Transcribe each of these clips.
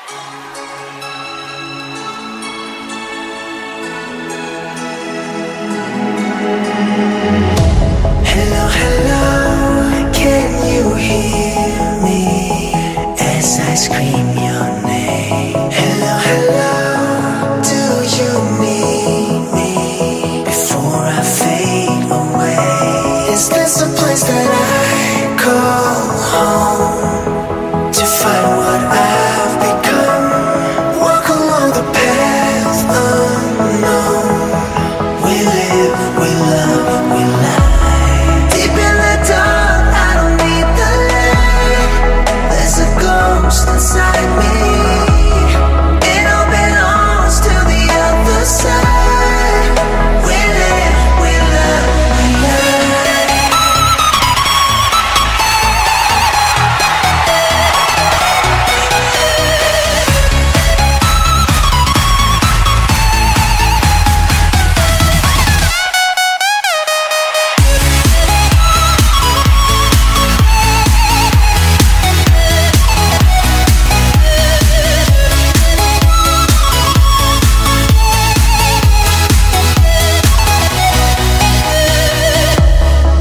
Hello, hello, can you hear me as I scream your name? Hello, hello, do you need me before I fade away? Is this a place that I call home to find what I've become? Walk along the path unknown. We live, we love, we lie. Deep in the dark, I don't need the light. There's a ghost inside me. It all belongs to the other side. We live, we love, we lie.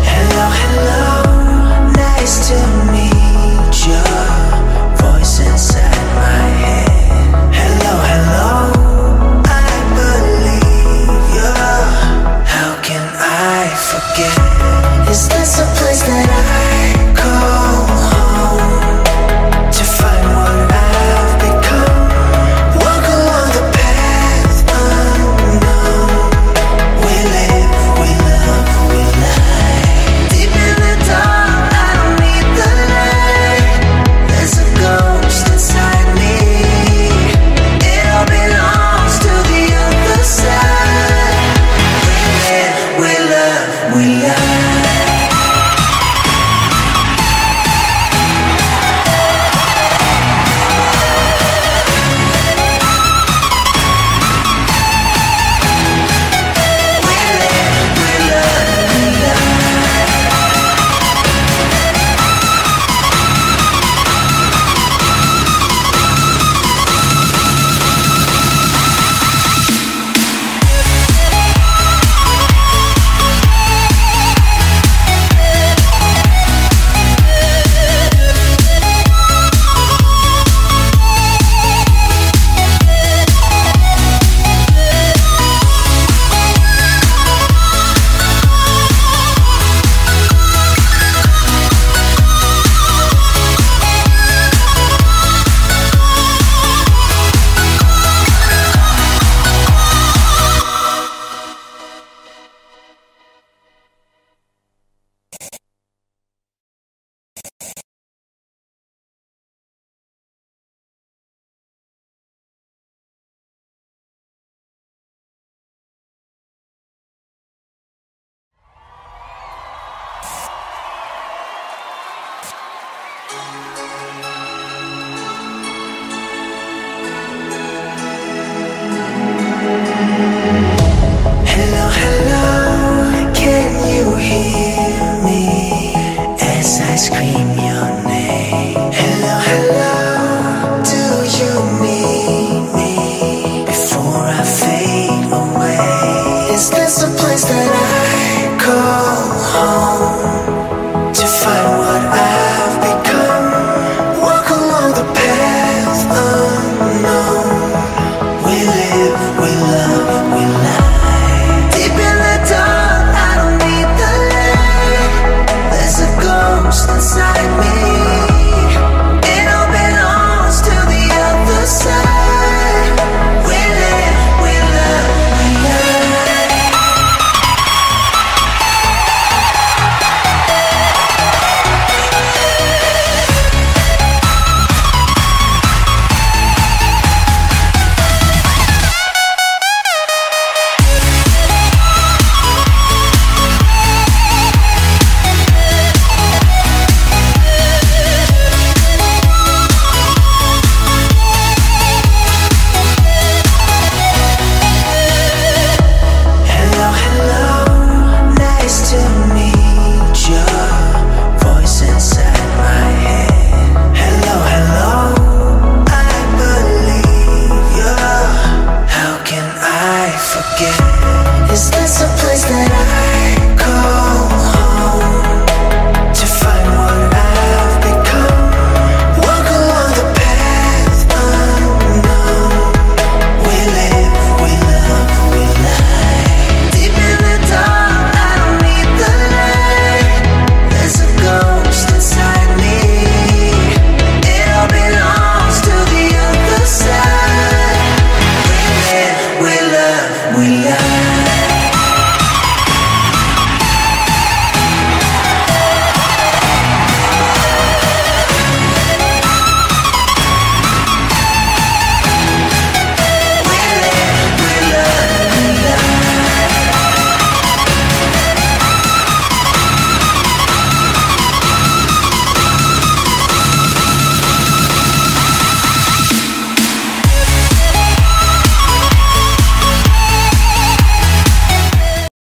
Hello, hello, nice to meet you. Voice inside my head. Hello, hello, I believe you. How can I forget? Is this a place that I call home to find what I've become? Walk along the path unknown. We live, we love, we lie. Deep in the dark, I don't need the light. There's a ghost inside me. It all belongs to the other side. We live, we love, we lie. We live, we love, we lie. Hello, hello, can you hear me as I scream